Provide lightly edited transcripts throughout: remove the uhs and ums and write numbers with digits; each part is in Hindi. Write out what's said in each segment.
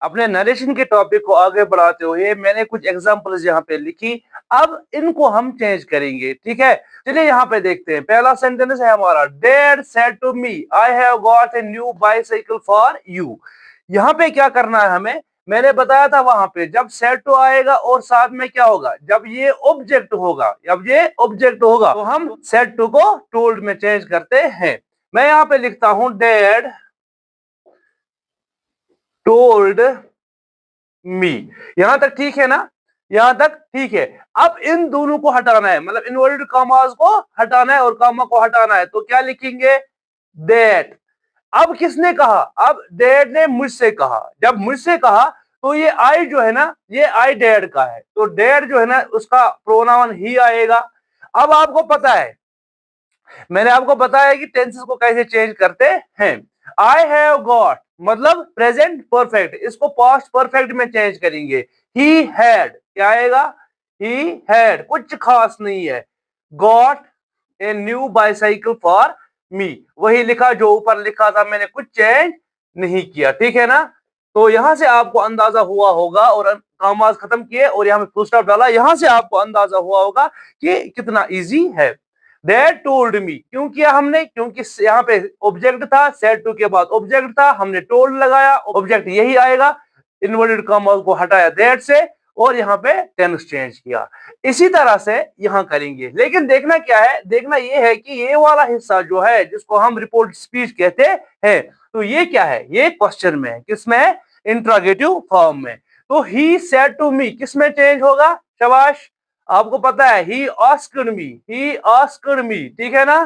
अपने नरेशन के टॉपिक को आगे बढ़ाते हुए मैंने कुछ एग्जांपल्स यहाँ पे लिखी। अब इनको हम चेंज करेंगे, ठीक है। चलिए यहाँ पे देखते हैं। पहला सेंटेंस है हमारा, dad said to me I have got a new bicycle for you. यहाँ पे क्या करना है हमें, मैंने बताया था वहां पे जब सेड टू आएगा और साथ में क्या होगा, जब ये ऑब्जेक्ट होगा, जब ये ऑब्जेक्ट होगा तो हम सेड टू को टोल्ड में चेंज करते हैं। मैं यहाँ पे लिखता हूं डैड टोल्ड मी। यहां तक ठीक है ना, यहां तक ठीक है। अब इन दोनों को हटाना है, मतलब इन्वर्टेड कॉमास को हटाना है और कॉमा को हटाना है, तो क्या लिखेंगे, दैट। अब किसने कहा, अब डैड ने मुझसे कहा। जब मुझसे कहा तो ये आई जो है ना, ये आई डैड का है, तो डैड जो है ना उसका प्रोनाउन ही आएगा। अब आपको पता है, मैंने आपको बताया कि टेंसेस को कैसे चेंज करते हैं। आई हैव गॉट मतलब प्रेजेंट परफेक्ट, इसको पास्ट परफेक्ट में चेंज करेंगे। ही हैड क्या आएगा, ही हैड, कुछ खास नहीं है। Got a new bicycle for me, वही लिखा जो ऊपर लिखा था, मैंने कुछ चेंज नहीं किया, ठीक है ना। तो यहां से आपको अंदाजा हुआ होगा, और कॉमास खत्म किए और यहां पे फुल स्टॉप डाला, यहां से आपको अंदाजा हुआ होगा कि कितना इजी है। दैट टोल्ड मी क्यों किया हमने, क्योंकि यहाँ पे ऑब्जेक्ट था, सेड टू के बाद ऑब्जेक्ट था, हमने टोल्ड लगाया, ऑब्जेक्ट यही आएगा, इन्वर्टेड कॉमास को हटाया दैट से और यहाँ पे टेंस चेंज किया। इसी तरह से यहाँ करेंगे, लेकिन देखना क्या है, देखना ये है कि ये वाला हिस्सा जो है जिसको हम रिपोर्ट स्पीच कहते हैं, तो ये क्या है, ये क्वेश्चन में है, किसमें, इंट्रोगेटिव फॉर्म में। तो ही सेड टू मी किसमें चेंज होगा, शाबाश, आपको पता है, he asked me, he asked me, ठीक है ना।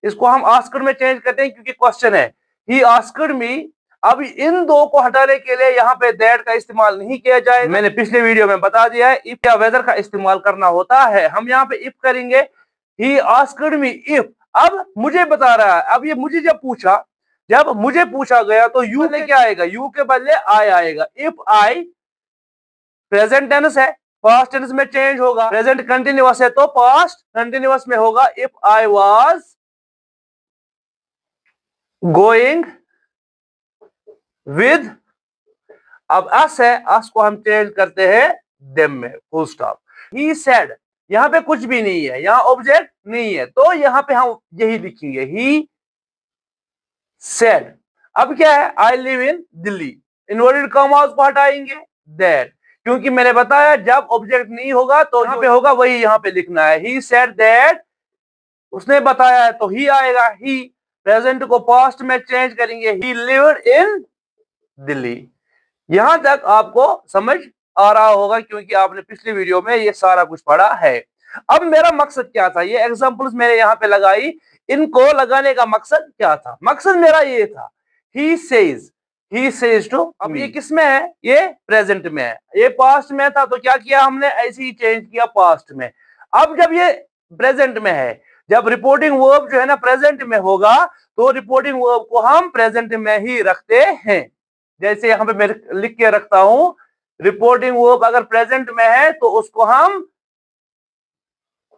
इसको हम आस्क्ड में चेंज करते हैं क्योंकि क्वेश्चन है, ही आस्क्ड मी। अब इन दो को हटाने के लिए यहाँ पे दैट का इस्तेमाल नहीं किया जाएगा, मैंने पिछले वीडियो में बता दिया है। इफ या वेदर का इस्तेमाल करना होता है, हम यहाँ पे इफ करेंगे, ही आस्क्ड मी इफ। अब मुझे बता रहा है, अब ये मुझे जब मुझे पूछा गया तो यू ने क्या आएगा, यू के बदले आई आएगा। इफ आई प्रेजेंट टेंस है, पास्ट टेंस में चेंज होगा, प्रेजेंट कंटिन्यूअस है तो पास्ट कंटिन्यूअस में होगा। If I was going with, अब अस है, अस को हम चेंज करते हैं देम में, फुल स्टॉप। ही सेड, यहां पे कुछ भी नहीं है, यहां ऑब्जेक्ट नहीं है, तो यहां पे हम यही लिखेंगे, ही सेड। अब क्या है, I live in Delhi, inverted commas को हटाएंगे, दैट, क्योंकि मैंने बताया जब ऑब्जेक्ट नहीं होगा तो यहाँ पे होगा, वही यहाँ पे लिखना है। ही सेड दैट, उसने बताया है तो ही आएगा। ही प्रेजेंट को पास्ट में चेंज करेंगे, ही लिव्ड इन दिल्ली। यहां तक आपको समझ आ रहा होगा क्योंकि आपने पिछली वीडियो में ये सारा कुछ पढ़ा है। अब मेरा मकसद क्या था, ये एग्जांपल्स मैंने यहाँ पे लगाई, इनको लगाने का मकसद क्या था, मकसद मेरा ये था, ही सेज टू। अब ये किस में है, ये प्रेजेंट में है, ये पास्ट में था तो क्या किया हमने, ऐसे ही चेंज किया पास्ट में। अब जब ये प्रेजेंट में है, जब रिपोर्टिंग वर्ब जो है ना प्रेजेंट में होगा, तो रिपोर्टिंग वर्ब को हम प्रेजेंट में ही रखते हैं। जैसे यहां पे मैं लिख के रखता हूं, रिपोर्टिंग वर्ब अगर प्रेजेंट में है तो उसको हम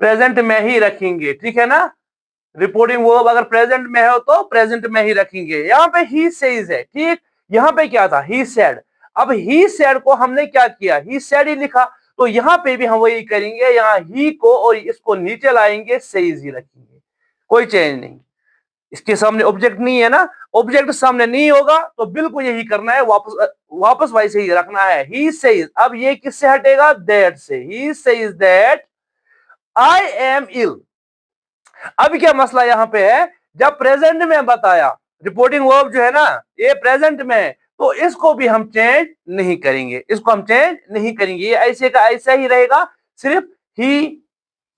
प्रेजेंट में ही रखेंगे, ठीक है ना। रिपोर्टिंग वर्ब अगर प्रेजेंट में है तो प्रेजेंट में ही रखेंगे। यहाँ पे ही सेज है, ठीक, यहाँ पे क्या था, ही सेड। अब ही सेड को हमने क्या किया, ही सेड ही लिखा, तो यहाँ पे भी हम वही करेंगे, यहाँ ही को और इसको नीचे लाएंगे, सेज ही रखेंगे, कोई चेंज नहीं। इसके सामने ऑब्जेक्ट नहीं है ना, ऑब्जेक्ट सामने नहीं होगा तो बिल्कुल यही करना है, वापस वैसे ही रखना है, ही सेज। अब ये किससे हटेगा, दैट से। He says that I am ill. अब क्या मसला यहां पे है, जब प्रेजेंट में बताया, रिपोर्टिंग वर्ब जो है ना ये प्रेजेंट में है, तो इसको भी हम चेंज नहीं करेंगे, इसको हम चेंज नहीं करेंगे, ये ऐसे का ऐसा ही रहेगा, सिर्फ ही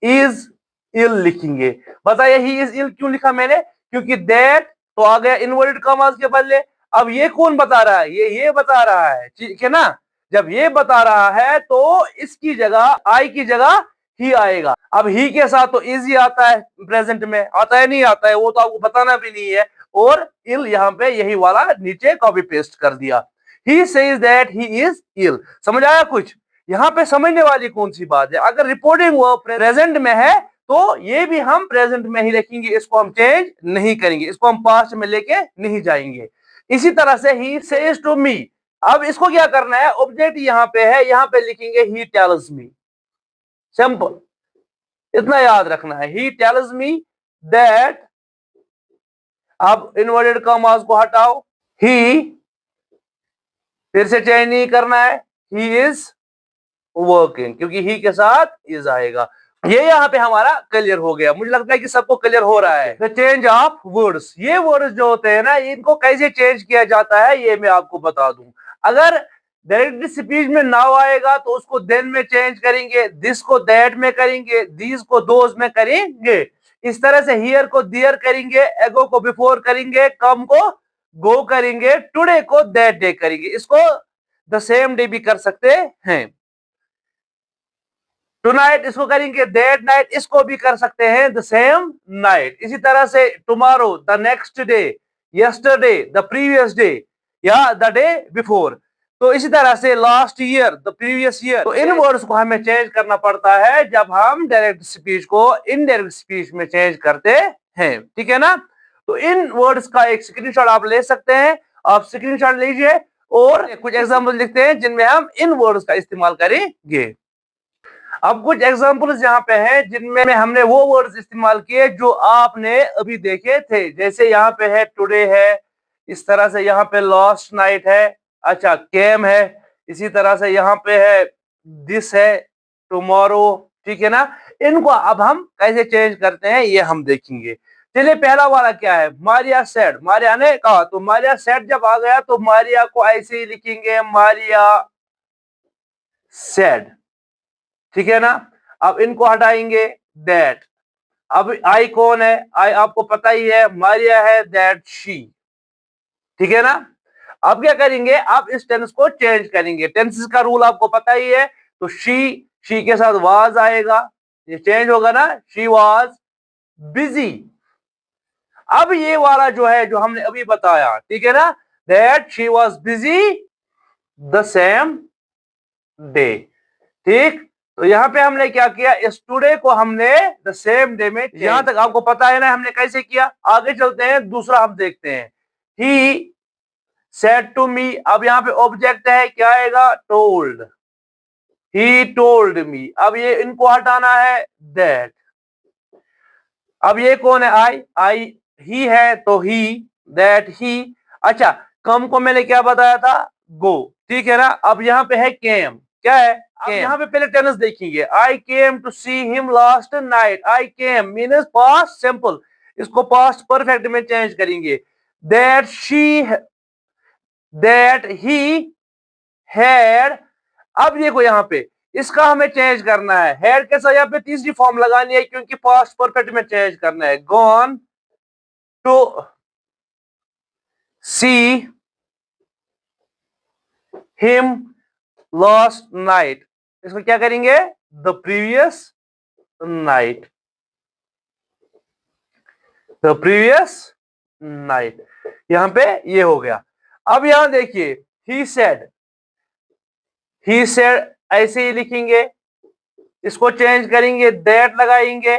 इज इल लिखेंगे। बताइए ही इज इल क्यों लिखा मैंने, क्योंकि दैट तो आ गया इन्वर्टेड कॉमास के बदले। अब ये कौन बता रहा है, ये बता रहा है, ठीक है ना। जब ये बता रहा है तो इसकी जगह, आई की जगह ही आएगा। अब ही के साथ तो इजी आता है, प्रेजेंट में आता है, नहीं आता है वो तो आपको बताना भी नहीं है, और इल यहाँ पे यही वाला नीचे कॉपी पेस्ट कर दिया। He says that he is ill. समझ आया कुछ, यहाँ पे समझने वाली कौन सी बात है। अगर रिपोर्टिंग वर्ब प्रेजेंट में है तो ये भी हम प्रेजेंट में ही रखेंगे, इसको हम चेंज नहीं करेंगे, इसको हम पास्ट में लेके नहीं जाएंगे। इसी तरह से ही सेज टू मी, अब इसको क्या करना है, ऑब्जेक्ट यहां पे है, यहां पे लिखेंगे ही टेल्स मी, सिंपल, इतना याद रखना है, ही टेल्स मी दैट, अब इन्वर्टेड कॉमास को हटाओ, ही, फिर से चेंज नहीं करना है, ही इज वर्किंग, क्योंकि ही के साथ इज आएगा। ये यहाँ पे हमारा क्लियर हो गया, मुझे लगता है कि सबको क्लियर हो रहा है। द चेंज ऑफ वर्ड्स, ये वर्ड्स जो होते हैं ना, इनको कैसे चेंज किया जाता है ये मैं आपको बता दूं। अगर डायरेक्ट स्पीच में नाउ आएगा तो उसको देन में चेंज करेंगे, दिस को दैट में करेंगे, दीज को दोज में करेंगे, इस तरह से हियर को दियर करेंगे, एगो को बिफोर करेंगे, कम को गो करेंगे, टुडे को दैट डे करेंगे, इसको द सेम डे भी कर सकते हैं। टुनाइट इसको करेंगे दैट नाइट, इसको भी कर सकते हैं द सेम नाइट। इसी तरह से tomorrow, the next day, yesterday, the previous day या द डे बिफोर। तो इसी तरह से last year, the previous year. तो इन वर्ड्स को हमें चेंज करना पड़ता है जब हम डायरेक्ट स्पीच को इनडायरेक्ट स्पीच में चेंज करते हैं, ठीक है ना। तो इन वर्ड्स का एक स्क्रीनशॉट आप ले सकते हैं, आप स्क्रीनशॉट लीजिए और कुछ एग्जांपल लिखते हैं जिनमें हम इन वर्ड्स का इस्तेमाल करेंगे। अब कुछ एग्जांपल्स यहाँ पे हैं जिनमें हमने वो वर्ड्स इस्तेमाल किए जो आपने अभी देखे थे। जैसे यहाँ पे है टुडे है, इस तरह से यहाँ पे लास्ट नाइट है, अच्छा केम है, इसी तरह से यहाँ पे है दिस है, टुमारो, ठीक है ना। इनको अब हम कैसे चेंज करते हैं ये हम देखेंगे। चलिए पहला वाला क्या है, मारिया सेड, मारिया ने कहा, तो मारिया सेड जब आ गया तो मारिया को ऐसे ही लिखेंगे, मारिया सेड, ठीक है ना। अब इनको हटाएंगे दैट, अब आई कौन है, आई आपको पता ही है, मारिया है, दैट शी, ठीक है ना। अब क्या करेंगे, आप इस टेंस को चेंज करेंगे, टेंसेस का रूल आपको पता ही है। तो शी के साथ वाज आएगा, ये चेंज होगा ना, शी वाज बिजी। अब ये वाला जो है जो हमने अभी बताया, ठीक है ना, that she was busy the same day, ठीक। तो यहाँ पे हमने क्या किया, इस टुडे को हमने द सेम डे में, यहां तक आपको पता है ना हमने कैसे किया। आगे चलते हैं, दूसरा हम देखते हैं, ही सेड टू मी। अब यहाँ पे ऑब्जेक्ट है, क्या आएगा, टोल्ड, ही टोल्ड मी। अब ये इनको हटाना है दैट। अब ये कौन है, आई ही है, तो ही, दैट ही। अच्छा कम को मैंने क्या बताया था, गो, ठीक है ना। अब यहाँ पे है केम, क्या है, अब यहाँ पे पहले टेंस देखेंगे, I came to see him last night. I came means past simple, इसको पास्ट परफेक्ट में चेंज करेंगे, that she, that he had. अब देखो यहाँ पे इसका हमें चेंज करना है, हैड के साथ यहाँ पे तीसरी फॉर्म लगानी है क्योंकि पास्ट परफेक्ट में चेंज करना है, gone to see him last night. इसको क्या करेंगे, the previous night, the previous night. यहां पे ये हो गया। अब यहां देखिए, ही सेड, ही सेड ऐसे ही लिखेंगे, इसको चेंज करेंगे, दैट लगाएंगे।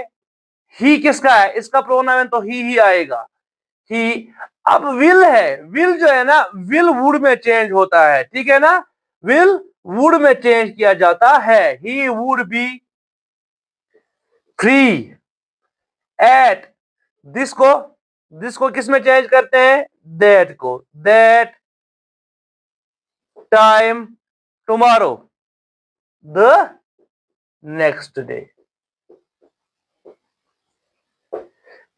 ही किसका है, इसका प्रोनाउन तो ही आएगा, ही। अब विल है, विल जो है ना, विल वुड में चेंज होता है, ठीक है ना, विल वुड में चेंज किया जाता है, he would be free at, this को किस में चेंज करते हैं, दैट को, that time tomorrow the next day.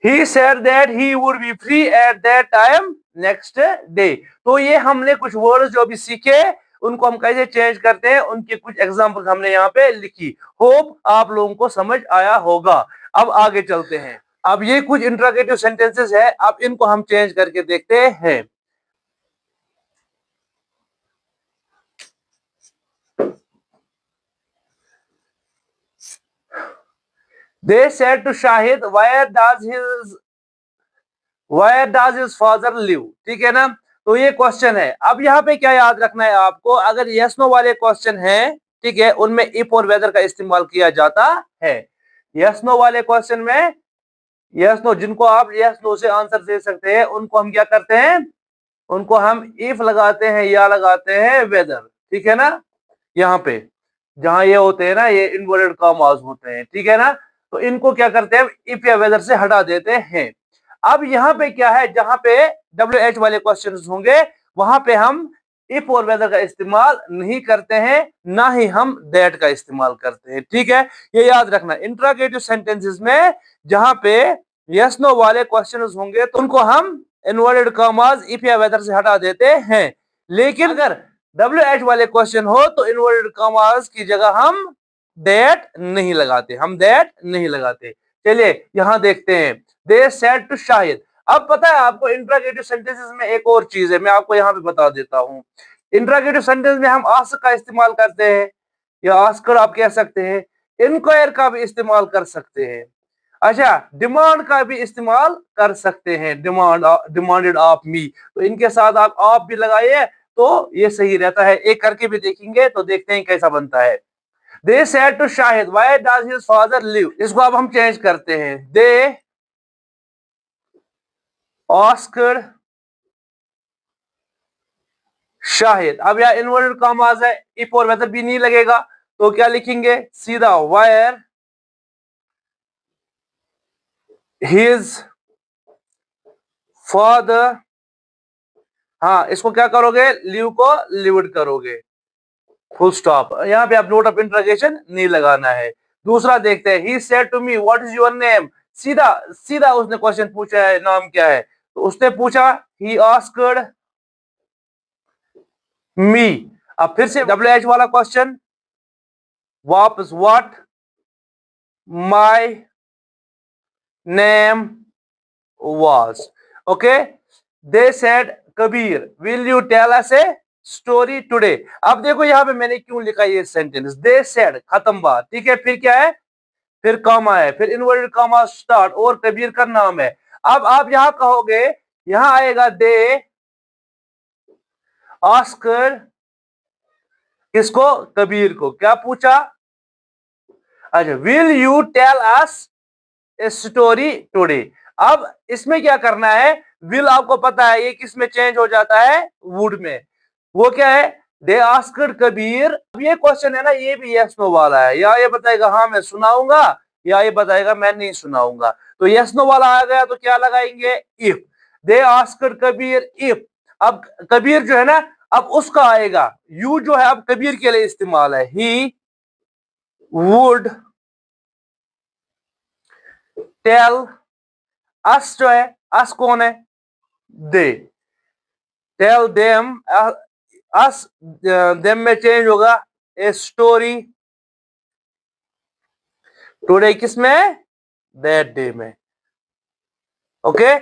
He said that he would be free at that time next day। तो ये हमने कुछ वर्ड्स जो अभी सीखे उनको हम कैसे चेंज करते हैं, उनकी कुछ एग्जांपल्स हमने यहाँ पे लिखी। होप आप लोगों को समझ आया होगा। अब आगे चलते हैं। अब ये कुछ इंट्रोगेटिव सेंटेंसेस है, अब इनको हम चेंज करके देखते हैं। They said to Shahid, where does his father live, ठीक है ना। तो ये क्वेश्चन है। अब यहाँ पे क्या याद रखना है आपको, अगर यस नो वाले क्वेश्चन हैं, ठीक है, उनमें इफ और वेदर का इस्तेमाल किया जाता है। यस नो वाले क्वेश्चन में, यस नो जिनको आप यस नो से आंसर दे सकते हैं, उनको हम क्या करते हैं, उनको हम इफ लगाते हैं या लगाते हैं वेदर, ठीक है ना। यहाँ पे जहां ये होते हैं ना, ये इन्वर्टेड कॉमास होते हैं, ठीक है ना। तो इनको क्या करते हैं, इफ या वेदर से हटा देते हैं। अब यहाँ पे क्या है, जहां पे WH वाले क्वेश्चन होंगे वहां पे हम इफ और वेदर का इस्तेमाल नहीं करते हैं, ना ही हम दैट का इस्तेमाल करते हैं, ठीक है। ये याद रखना, इंट्रोगेटिव सेंटेंसेस में जहां पे यस नो वाले क्वेश्चन होंगे तो उनको हम इन्वर्टेड कॉमास इफ या वेदर से हटा देते हैं। लेकिन अगर WH वाले क्वेश्चन हो तो इन्वर्टेड कॉमास की जगह हम दैट नहीं लगाते, हम दैट नहीं लगाते। चलिए यहां देखते हैं, दे सेड टू शाहिद। अब पता है आपको इंट्रोगेटिव सेंटेंसेस में एक और चीज है, मैं आपको यहाँ पे बता देता हूँ। इंट्रोगेटिव सेंटेंस में हम आस्क का इस्तेमाल करते हैं, या आस्कर आप कह सकते हैं, इंक्वायर का भी इस्तेमाल कर सकते हैं, अच्छा डिमांड का भी इस्तेमाल कर सकते हैं, डिमांडेड ऑफ मी, तो इनके साथ आप भी लगाइए तो ये सही रहता है। एक करके भी देखेंगे तो देखते हैं कैसा बनता है। They said to Shahid why does his father live, इसको अब हम चेंज करते हैं, दे आस्क्ड शाहिद। अब यह इन्वर्टेड कॉमास है, इफ और वेदर भी नहीं लगेगा, तो क्या लिखेंगे सीधा, वायर हिज फादर, हाँ इसको क्या करोगे, लिव को लिव्ड करोगे, फुल स्टॉप। यहाँ पे आप नोट ऑफ इंटरोगेशन नहीं लगाना है। दूसरा देखते हैं, he said to me what is your name, सीधा सीधा उसने क्वेश्चन पूछा है, नाम क्या है, तो उसने पूछा ही आस्क्ड मी। अब फिर से WH वाला क्वेश्चन वापस, what my name was, okay. They said Kabir will you tell us a story today. अब देखो यहाँ पे मैंने क्यों लिखा ये सेंटेंस, दे सेड खत्म बात, ठीक है, फिर क्या है, फिर कॉमा है, फिर इन्वर्टेड कॉमा स्टार्ट, और कबीर का नाम है। अब आप यहां कहोगे, यहां आएगा दे आस्क्ड, किसको, कबीर को, क्या पूछा, अच्छा will you tell us a story today. अब इसमें क्या करना है, विल आपको पता है ये किस में चेंज हो जाता है, वुड में, वो क्या है, दे आस्क्ड कबीर। अब ये क्वेश्चन है ना, ये भी यस नो वाला है, या ये बताएगा हाँ मैं सुनाऊंगा, या ये बताएगा मैं नहीं सुनाऊंगा। तो यस नो वाला आ गया तो क्या लगाएंगे, if, they asked Kabir if. अब कबीर जो है ना, अब उसका आएगा, यू जो है अब कबीर के लिए इस्तेमाल है, ही वुड टेल अस, जो है अस कौन है, दे, टेल देम, अस देम में चेंज होगा, ए स्टोरी टुडे किसमें, दैट डे में, ओके।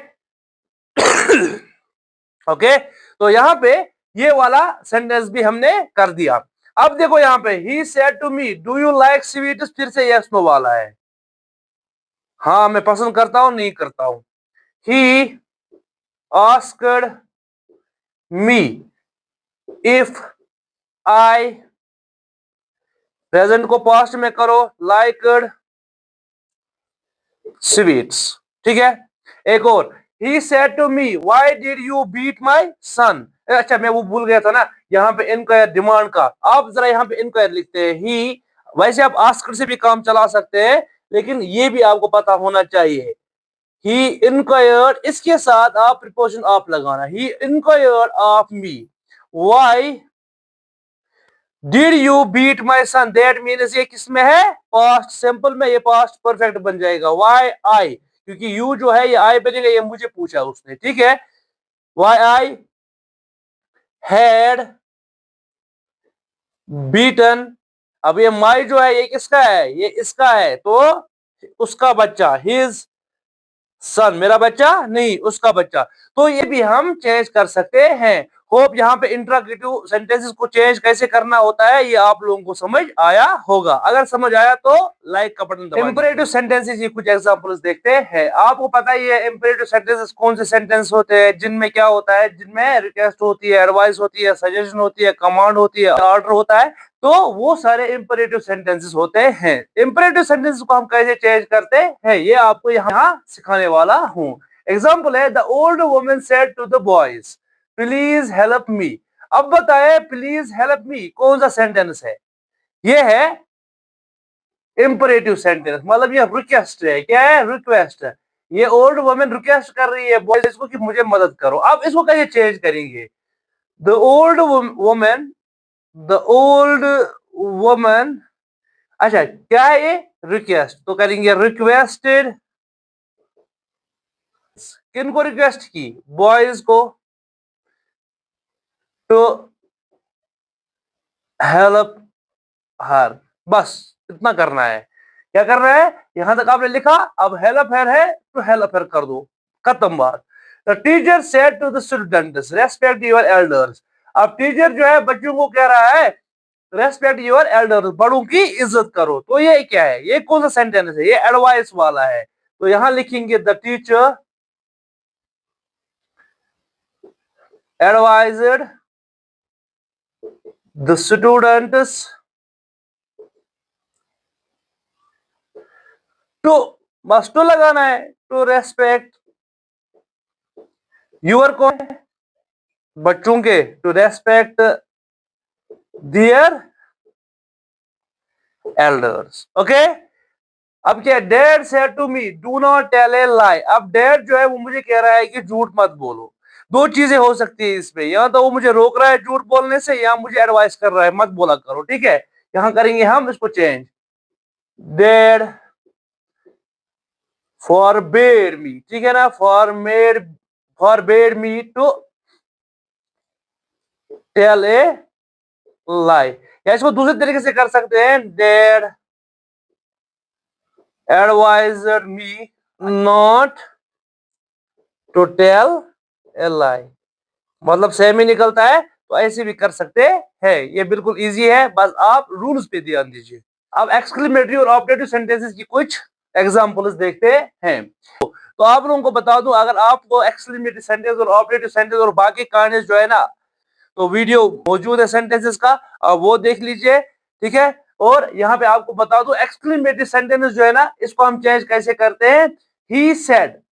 ओके, तो यहां पे ये वाला सेंटेंस भी हमने कर दिया। अब देखो यहां पे, he said to me do you like sweets, फिर से यस नो वाला है, हाँ मैं पसंद करता हूं नहीं करता हूं। He asked me if I, present को पास्ट में करो, लाइक्ड स्वीट्स, ठीक है। एक और, he said to me why did you beat my son। अच्छा मैं वो भूल गया था ना, यहाँ पे इंक्वायर डिमांड का, आप जरा यहाँ पे इंक्वायर लिखते हैं, ही, वैसे आप आस्क्ड से भी काम चला सकते हैं, लेकिन ये भी आपको पता होना चाहिए, ही इंक्वायर्ड, इसके साथ आप प्रीपोजिशन ऑफ लगाना, he inquired of me why did you beat my son, that means ये किसमें है, पास्ट सिंपल में, ये पास्ट परफेक्ट बन जाएगा, वाई आई, क्योंकि यू जो है ये आई बनेगा, ये मुझे पूछा उसने, ठीक है, वाई आई हैड बीटन। अब ये माई जो है ये किसका है, ये इसका है, तो उसका बच्चा, हिज सन, मेरा बच्चा नहीं उसका बच्चा, तो ये भी हम चेंज कर सकते हैं। होप यहाँ पे इंट्रोगेटिव सेंटेंसेस को चेंज कैसे करना होता है ये आप लोगों को समझ आया होगा। अगर समझ आया तो लाइक का बटन दबाइए। इंपरेटिव सेंटेंसेस ये कुछ एग्जांपल्स देखते हैं। आपको पता ही है इंपरेटिव सेंटेंसेस कौन से सेंटेंस होते हैं, जिनमें क्या होता है, जिनमें रिक्वेस्ट होती है, एडवाइस होती है, सजेशन होती है, कमांड होती है, ऑर्डर होता है, तो वो सारे इंपरेटिव सेंटेंसेस होते हैं। इंपरेटिव सेंटेंसेस को हम कैसे चेंज करते हैं ये आपको यहाँ सिखाने वाला हूँ। एग्जाम्पल है, the old woman said to the boys, please help me. अब बताए प्लीज हेल्प मी कौन सा सेंटेंस है? ये है इंपरेटिव सेंटेंस, मतलब ये रिक्वेस्ट है। क्या है? रिक्वेस्ट है। ये ओल्ड वुमन रिक्वेस्ट कर रही है बॉयज को कि मुझे मदद करो। अब इसको कैसे चेंज करेंगे? The old woman, the old woman, अच्छा क्या है ये? रिक्वेस्ट, तो करेंगे रिक्वेस्टेड। किन को रिक्वेस्ट की? बॉयज को। तो हेल्प हर, बस इतना करना है। क्या करना है? यहां तक आपने लिखा, अब हेल्प हर है तो हेल्प हर कर दो, खत्म बात। The teacher said to the students respect your elders. अब टीचर जो है बच्चों को कह रहा है रेस्पेक्ट योर एल्डर्स, बड़ों की इज्जत करो। तो ये क्या है? ये कौन सा सेंटेंस है? ये एडवाइस वाला है। तो यहां लिखेंगे the teacher advised the students to, बस टू लगाना है, टू रेस्पेक्ट यूर, कौन है? बच्चों के, to respect their elders. Okay. अब क्या? Dad said to me do not tell a lie. अब डैड जो है वो मुझे कह रहा है कि झूठ मत बोलो। दो चीजें हो सकती है इसमें, या तो वो मुझे रोक रहा है झूठ बोलने से, या मुझे एडवाइस कर रहा है मत बोला करो। ठीक है, यहां करेंगे हम इसको चेंज। डैड फॉरबेड मी, ठीक है ना, forbade me to tell a lie. या इसको दूसरे तरीके से कर सकते हैं, dad advised me not to tell a lie, मतलब सेम ही निकलता है। तो ऐसे भी कर सकते हैं, ये बिल्कुल इजी है, बस आप रूल्स पे ध्यान दीजिए। अब एक्सक्लेमेटरी और ऑपरेटिव सेंटेंसेस की कुछ एग्जांपल्स देखते हैं। तो आप लोगों को बता दूं, अगर आपको एक्सक्लेमेटरी सेंटेंस और ऑपरेटिव सेंटेंस और बाकी काइंड जो है ना, तो वीडियो मौजूद है सेंटेंसेस का, वो देख लीजिए। ठीक है। और यहाँ पे आपको बता दूं एक्सक्लेमेटरी सेंटेंस जो है ना, इसको हम चेंज कैसे करते हैं? He said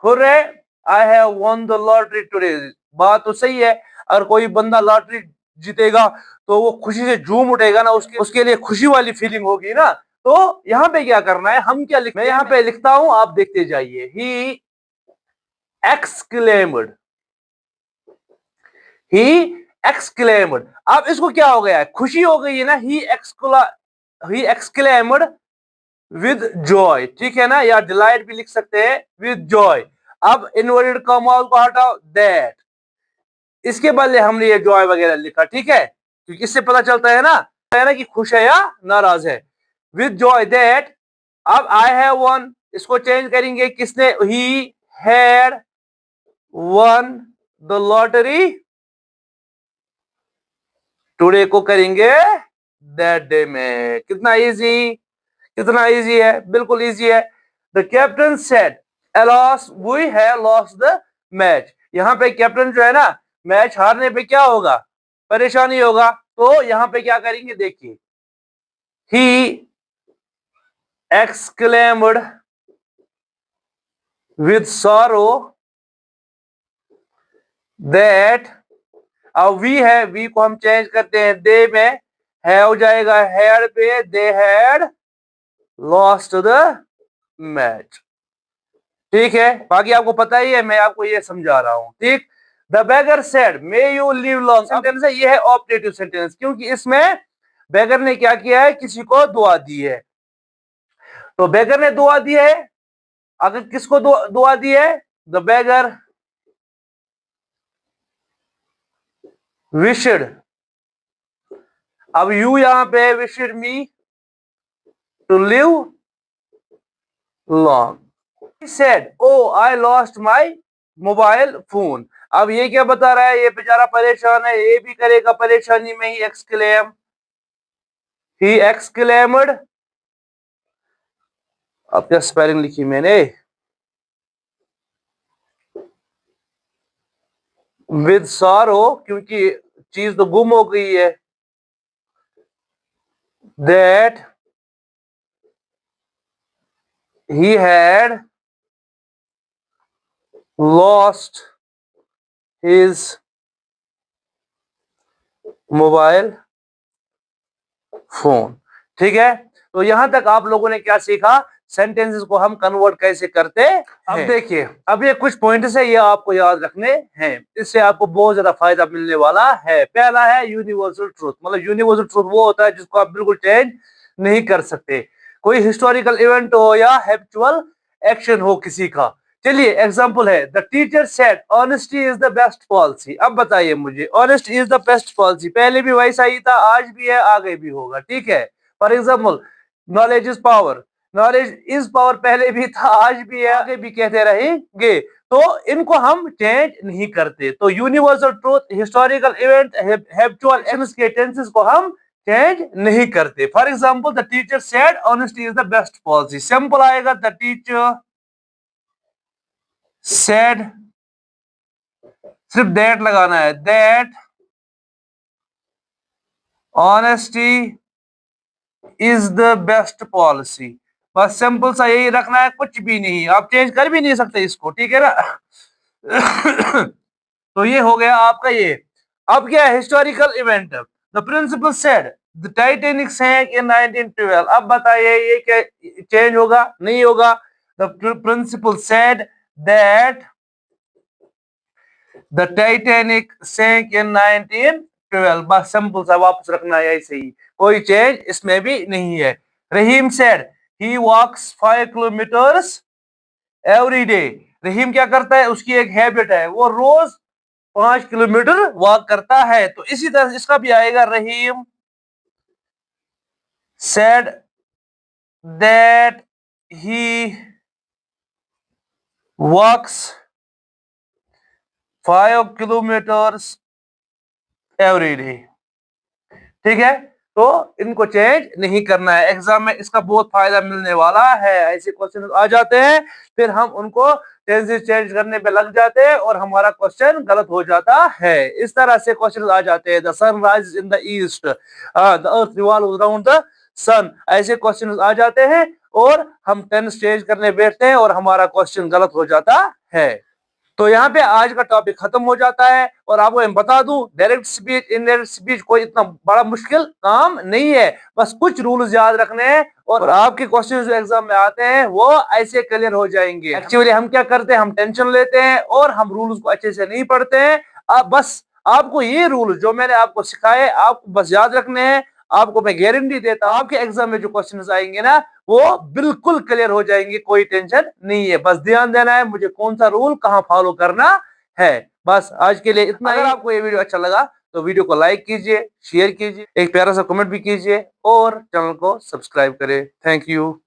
hurray I have one the lottery today. बात तो सही है, अगर कोई बंदा लॉटरी जीतेगा तो वो खुशी से झूम उठेगा ना, उसके लिए खुशी वाली फीलिंग होगी ना। तो यहाँ पे क्या करना है, हम क्या लिखते हैं? मैं यहाँ पे लिखता हूं, आप देखते जाइए। He exclaimed, he exclaimed. अब इसको क्या हो गया है? खुशी हो गई है ना। ही एक्सक्लेम्ड विद जॉय, ठीक है ना, या डिलाइट भी लिख सकते हैं, विद जॉय। अब इनवर्टेड कॉमा को हटाओ, दैट, इसके बदले हमने ये जॉय वगैरह लिखा। ठीक है, क्योंकि इससे पता चलता है ना कि खुश है या नाराज है। विद जॉय दैट, अब आई हैव वन, इसको चेंज करेंगे, किसने? He had one the lottery today को करेंगे दैट डे में। कितना इजी, कितना इजी है, बिल्कुल इजी है। The captain said alas we have lost the match. यहां पे कैप्टन जो है ना, मैच हारने पे क्या होगा? परेशानी होगा। तो यहां पे क्या करेंगे, देखिए, he exclaimed with sorrow that, अब वी है, वी को हम चेंज करते हैं दे में, है हो जाएगा हैड पे, they had lost the match. ठीक है, बाकी आपको पता ही है, मैं आपको ये समझा रहा हूं। ठीक। The beggar said may you live long sentence है, ये है ऑपरेटिव सेंटेंस, क्योंकि इसमें बेगर ने क्या किया है? किसी को दुआ दी है। तो बेगर ने दुआ दी है, अगर किसको दुआ दी है? द बेगर विशड, अब यू यहां पे wished me to live long. Said oh I lost my mobile phone. अब ये क्या बता रहा है? ये बेचारा परेशान है, ये भी करेगा परेशानी में ही एक्सक्लेम, ही एक्सक्लेम्ड। अब क्या स्पेलिंग लिखी मैंने? विद सॉरो, क्योंकि चीज तो गुम हो गई है। That he had lost his mobile phone. ठीक है, तो यहां तक आप लोगों ने क्या सीखा, सेंटेंसेस को हम कन्वर्ट कैसे करते हैं। अब देखिए, अब ये कुछ पॉइंट्स है, ये आपको याद रखने हैं, इससे आपको बहुत ज्यादा फायदा मिलने वाला है। पहला है यूनिवर्सल ट्रूथ, मतलब यूनिवर्सल ट्रूथ वो होता है जिसको आप बिल्कुल चेंज नहीं कर सकते, कोई हिस्टोरिकल इवेंट हो या हैबिचुअल एक्शन हो किसी का। चलिए एग्जांपल है, the teacher said honesty is the best policy. अब बताइए मुझे, honest is the best policy पहले भी वैसा ही था, आज भी है, आगे भी होगा। ठीक है, for example, knowledge is power, knowledge is power पहले भी था, आज भी है, आगे भी कहते रहेंगे। तो इनको हम चेंज नहीं करते। तो universal truth, historical event, habitual actions के टेंसेस को हम चेंज नहीं करते। For example, the teacher said honesty is the best policy, simple आएगा, द टीचर सेड, सिर्फ दैट लगाना है, that honesty is the best policy, बस सिंपल सा यही रखना है, कुछ भी नहीं, आप चेंज कर भी नहीं सकते इसको। ठीक है ना। तो ये हो गया आपका ये। अब क्या है, historical event, the principal said the Titanic sank in 1912। अब बताइए ये क्या चेंज होगा, नहीं होगा। The principal said that the Titanic sank in 1912, बस सिंपल सा वापस रखना है ऐसे ही, कोई चेंज इसमें भी नहीं है। Rahim said he walks 5 kilometres every day. Rahim क्या करता है, उसकी एक हैबिट है, वो रोज 5 किलोमीटर वॉक करता है। तो इसी तरह इसका भी आएगा, Rahim said that he walks 5 kilometres every day. ठीक है, तो इनको चेंज नहीं करना है, एग्जाम में इसका बहुत फायदा मिलने वाला है। ऐसे क्वेश्चन आ जाते हैं, फिर हम उनको टेंसेस चेंज करने पे लग जाते हैं और हमारा क्वेश्चन गलत हो जाता है। इस तरह से क्वेश्चन आ जाते हैं, the sun rise in the east, the earth revolves around the sun, ऐसे क्वेश्चन आ जाते हैं और हम टेंस चेंज करने बैठते हैं और हमारा क्वेश्चन गलत हो जाता है। तो यहाँ पे आज का टॉपिक खत्म हो जाता है। और आपको मैं बता दूं, डायरेक्ट स्पीच, इनडायरेक्ट स्पीच कोई इतना बड़ा मुश्किल काम नहीं है, बस कुछ रूल्स याद रखने हैं और आपके क्वेश्चन जो एग्जाम में आते हैं वो ऐसे क्लियर हो जाएंगे। एक्चुअली हम क्या करते हैं, हम टेंशन लेते हैं और हम रूल्स को अच्छे से नहीं पढ़ते हैं। अब बस आपको ये रूल जो मैंने आपको सिखाए, आपको बस याद रखने हैं। आपको मैं गारंटी देता हूं, आपके एग्जाम में जो क्वेश्चन आएंगे ना, वो बिल्कुल क्लियर हो जाएंगे, कोई टेंशन नहीं है। बस ध्यान देना है मुझे कौन सा रूल कहाँ फॉलो करना है। बस आज के लिए इतना। अगर आपको ये वीडियो अच्छा लगा तो वीडियो को लाइक कीजिए, शेयर कीजिए, एक प्यारा सा कमेंट भी कीजिए और चैनल को सब्सक्राइब करें। Thank you.